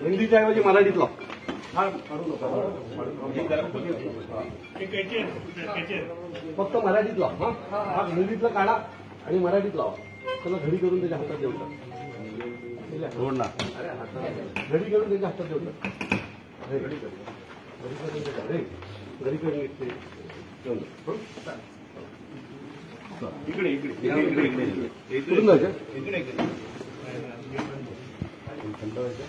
हिंदीच्या ऐवजी मराठीत लाव. फक्त मराठीत लाव. हा हिंदीतलं काढा आणि मराठीत लावा. त्याला घडी करून त्याच्या हातात देऊन ना. घडी करून त्याच्या हातात देऊन घडी करून इकडे इकडे इकडे इकडे इकडून जायचं. इकडे इकडे थंड व्हायचं.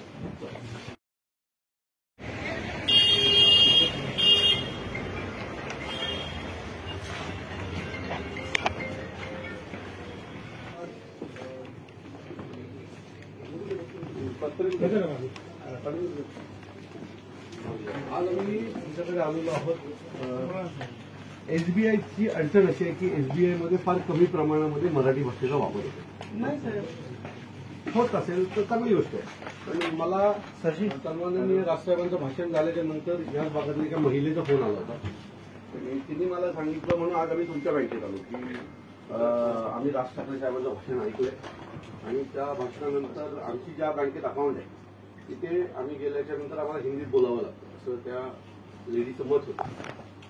आज आम्ही तुमच्याकडे आलेलो आहोत. एसबीआयची अडचण अशी आहे की एसबीआयमध्ये फार कमी प्रमाणामध्ये मराठी भाषेचा वापर होतो. नाही साहेब, होत असेल तर चांगली गोष्ट आहे. पण मला सन्माननीय राजसाहेबांचं भाषण झाल्याच्या नंतर याच भागातल्या एका महिलेचा फोन आला होता. तिने मला सांगितलं म्हणून आज आम्ही तुमच्या बँकेत आलो की आम्ही राज ठाकरे साहेबांचं भाषण ऐकलंय आणि त्या भाषणानंतर आमची ज्या बँकेत अकाउंट आहे तिथे आम्ही गेल्याच्या नंतर आम्हाला हिंदीत बोलावं लागतं असं त्या लेडीचं मत होतं.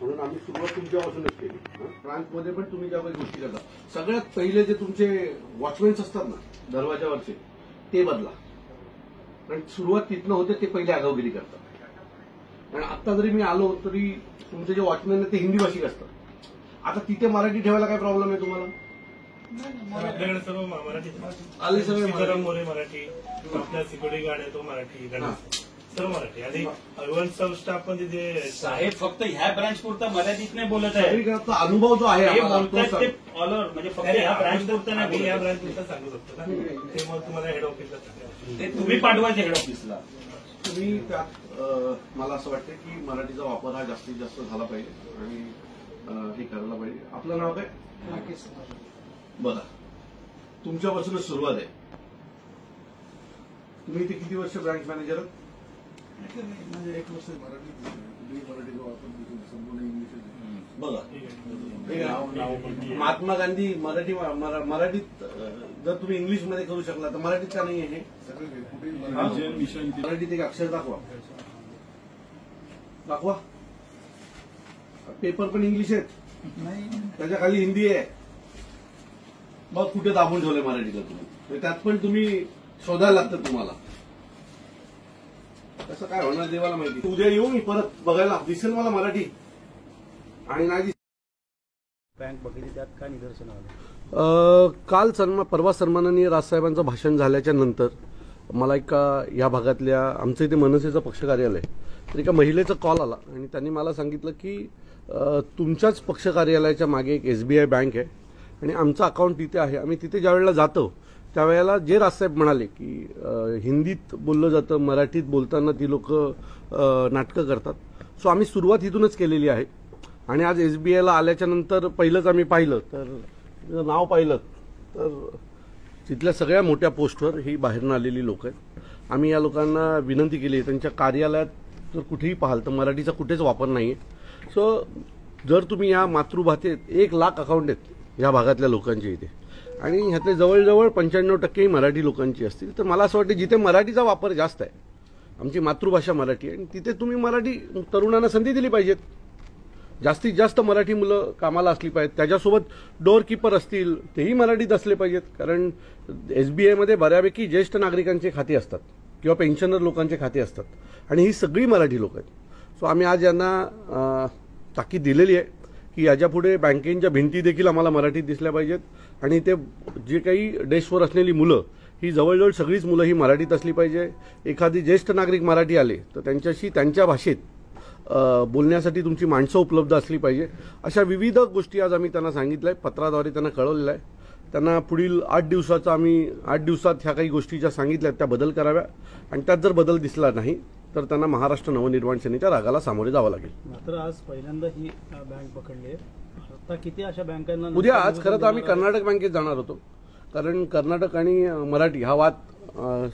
म्हणून आम्ही सुरुवात तुमच्यापासूनच केली. ब्रांचमध्ये पण तुम्ही ज्या काही गोष्टी करता सगळ्यात पहिले जे तुमचे वॉचमॅन्स असतात ना दरवाजावरचे ते बदला. कारण सुरुवात तिथनं होते ते पहिले आगावगिरी करतात. कारण आता जरी मी आलो तरी तुमचे जे वॉचमॅन आहेत ते हिंदी भाषिक असतात. आता तिथे मराठी ठेवायला काय प्रॉब्लेम आहे तुम्हाला? आपल्याकडे सर्व मराठी आले सगळे मोरे मराठी, आपल्या सिक्युरिटी गार्ड आहे तो मराठी, सर्व मराठी. आणि अडवान्सचा स्टाफ पण तिथे साहेब फक्त ह्या ब्रांच पुरता मराठीत नाही बोलत आहे. अनुभव जो आहे बोलतात ते ऑल ओव्हर म्हणजे फक्त ह्या ब्रांच पुरता नाही. या ब्रांच पुरता सांगू शकतो ना. ते मग तुम्हाला हेड ऑफिसला ते तुम्ही पाठवायचे हेड ऑफिसला. तुम्ही त्यात मला असं वाटतं की मराठीचा वापर हा जास्तीत जास्त झाला पाहिजे आणि हे करायला पाहिजे. आपलं नाव काय? बघा तुमच्यापासूनच सुरुवात आहे. तुम्ही इथे किती वर्ष ब्रांच मॅनेजर आहात? म्हणजे 1 वर्ष मराठीचा वापर संपूर्ण इंग्लिश. बघा महात्मा गांधी मराठीत जर तुम्ही इंग्लिशमध्ये करू शकला तर मराठीत का नाही आहे? मराठीत एक अक्षर दाखवा. पेपर पण इंग्लिश आहेत नाही, त्याच्या खाली हिंदी आहे. मग कुठे दाबून ठेवलंय मराठीला तुम्ही? त्यात पण तुम्ही शोधायला लागतं तुम्हाला. कसं काय होणार देवाला माहिती. उद्या येऊ मी परत बघायला दिसेल मला मराठी आणि नाही बँक बघितली त्यात काय निदर्शन आलं? परवा सन्माननीय राजसाहेबांचं भाषण झाल्याच्या नंतर मला या भागातल्या आमचं इथे मनसेचं पक्ष कार्यालय तर एका महिलेचा कॉल आला आणि त्यांनी मला सांगितलं की तुमच्याच पक्ष कार्यालयाच्या मागे एक एसबीआय बँक आहे आणि आमचं अकाउंट तिथे आहे. आम्ही तिथे ज्या वेळेला जातो त्यावेळेला जे राजसाहेब म्हणाले की हिंदीत बोललं जातं, मराठीत बोलताना ती लोक नाटकं करतात. सो आम्ही सुरुवात इथूनच केलेली आहे. आणि आज एसबीआयला आल्याच्या नंतर पहिलंच आम्ही पाहिलं तर नाव पाहिलं तर तिथल्या सगळ्या मोठ्या पोस्टवर ही बाहेरनं आलेली लोक आहेत. आम्ही या लोकांना विनंती केली आहे त्यांच्या कार्यालयात जर कुठेही पाहाल तर मराठीचा कुठेच वापर नाही आहे. सो जर तुम्ही या मातृभाषेत 1 लाख अकाउंट आहेत या भागातल्या लोकांचे इथे आणि ह्यातले जवळजवळ 95% मराठी लोकांची असतील तर मला असं वाटतं जिथे मराठीचा वापर जास्त आहे आमची मातृभाषा मराठी आहे आणि तिथे तुम्ही मराठी तरुणांना संधी दिली पाहिजेत. जास्तीत जास्त मराठी मुलं कामाला असली पाहिजेत. त्याच्यासोबत डोअर कीपर असतील तेही मराठीत असले पाहिजेत. कारण एसबीआयमध्ये बऱ्यापैकी ज्येष्ठ नागरिकांचे खाते असतात किंवा पेन्शनर लोकांचे खाते असतात आणि ही सगळी मराठी लोक आहेत. सो आम्ही आज यांना ताकीद दिलेली आहे की याच्यापुढे बँकेच्या भिंती देखील आम्हाला मराठीत दिसल्या पाहिजेत आणि ते जे काही डेस्कवर असलेली मुलं ही जवळजवळ सगळीच मुलं ही मराठीत असली पाहिजे. एखादी ज्येष्ठ नागरिक मराठी आले तर त्यांच्याशी त्यांच्या भाषेत बोलण्यासाठी तुमची माणसं उपलब्ध असली पाहिजे. अशा विविध गोष्टी आज आम्ही त्यांना सांगितलं आहे, पत्राद्वारे त्यांना कळवलेलं आहे. त्यांना पुढील 8 दिवसात ह्या काही गोष्टी ज्या सांगितल्या त्या बदल कराव्या आणि त्यात जर बदल दिसला नाही तर त्यांना महाराष्ट्र नवनिर्माण सेनेच्या रागाला सामोरे जावं लागेल. मात्र आज पहिल्यांदा ही बँक पकडली आहे. आता किती अशा बँकांना उद्या आज खरं तर आम्ही कर्नाटक बँकेत जाणार होतो कारण कर्नाटक आणि मराठी हा वाद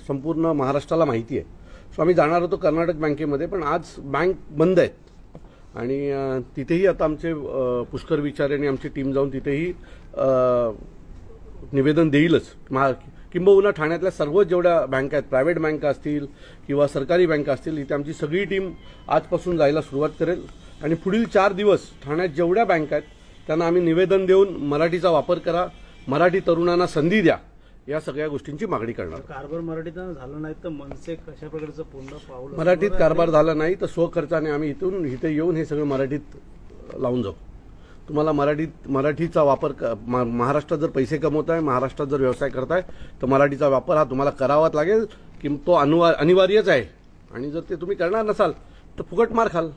संपूर्ण महाराष्ट्राला माहिती आहे. सो आम्ही जाणार होतो कर्नाटक बँकेमध्ये पण आज बँक बंद आहेत आणि तिथेही आता आमचे पुष्कर विचारे आणि आमची टीम जाऊन तिथेही निवेदन देईलच किंबहुना ठाण्यातल्या सर्व जेवढ्या बँका आहेत, प्रायव्हेट बँका असतील किंवा सरकारी बँका असतील, इथे आमची सगळी टीम आजपासून जायला सुरुवात करेल आणि पुढील 4 दिवस ठाण्यात जेवढ्या बँका आहेत त्यांना आम्ही निवेदन देऊन मराठीचा वापर करा, मराठी तरुणांना संधी द्या, या सगळ्या गोष्टींची मागणी करणार. कारभार मराठीत झालं नाही तर मनसे कशा प्रकारचं पूर्ण पाऊल मराठीत कारभार झाला नाही तर स्वखर्चाने आम्ही इथे येऊन हे सगळं मराठीत लावून जाऊ. तुम्हाला मराठीचा वापर महाराष्ट्रात जर पैसे कमवताय, महाराष्ट्रात जर व्यवसाय करताय तर मराठीचा वापर हा तुम्हाला करावाच लागेल की तो अनिवार्यच आहे. आणि जर ते तुम्ही करणार नसाल तर फुकट मार खाल.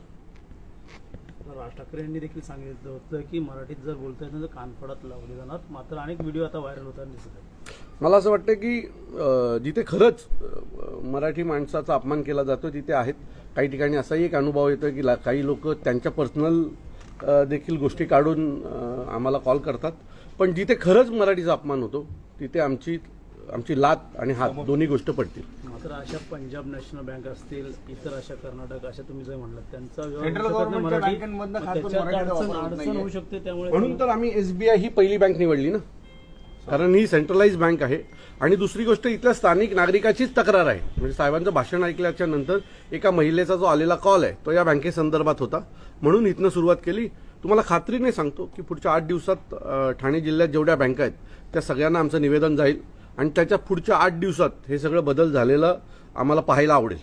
राज ठाकरे यांनी देखील सांगितलं होतं की मराठीत जर बोलता येत तर कानफडात लावले जाणार. मात्र अनेक व्हिडिओ आता व्हायरल होताना दिसत आहेत. मला असं वाटतं की जिथे खरंच मराठी माणसाचा अपमान केला जातो तिथे आहेत. काही ठिकाणी असाही एक अनुभव येतोय की काही लोक त्यांच्या पर्सनल देखील गोष्टी काढून आम्हाला कॉल करतात. पण जिथे खरंच मराठीचा अपमान होतो तिथे आमची लात आणि हात दोन्ही गोष्ट पडतील. मात्र अशा पंजाब नॅशनल बँक असतील, इतर अशा कर्नाटक अशा तुम्ही जे म्हणलात त्यांचा सेंट्रल गव्हर्नमेंटच्या बँकांमधनं खास करून मराठीचा वापर अडचण होऊ शकते. त्यामुळे म्हणून तर आम्ही SBI ही पहिली बँक निवडली ना, कारण ही सेंट्रलाइज बँक आहे. आणि दुसरी गोष्ट इथल्या स्थानिक नागरिकाचीच तक्रार आहे. म्हणजे साहेबांचं भाषण ऐकल्याच्या नंतर एका महिलेचा जो आलेला कॉल आहे तो या बँकेसंदर्भात होता, म्हणून इथनं सुरुवात केली. तुम्हाला खात्रीने सांगतो की पुढच्या 8 दिवसात ठाणे जिल्ह्यात जेवढ्या बँका आहेत त्या सगळ्यांना आमचं निवेदन जाईल आणि त्याच्या पुढच्या 8 दिवसात हे सगळं बदल झालेलं आम्हाला पाहायला आवडेल.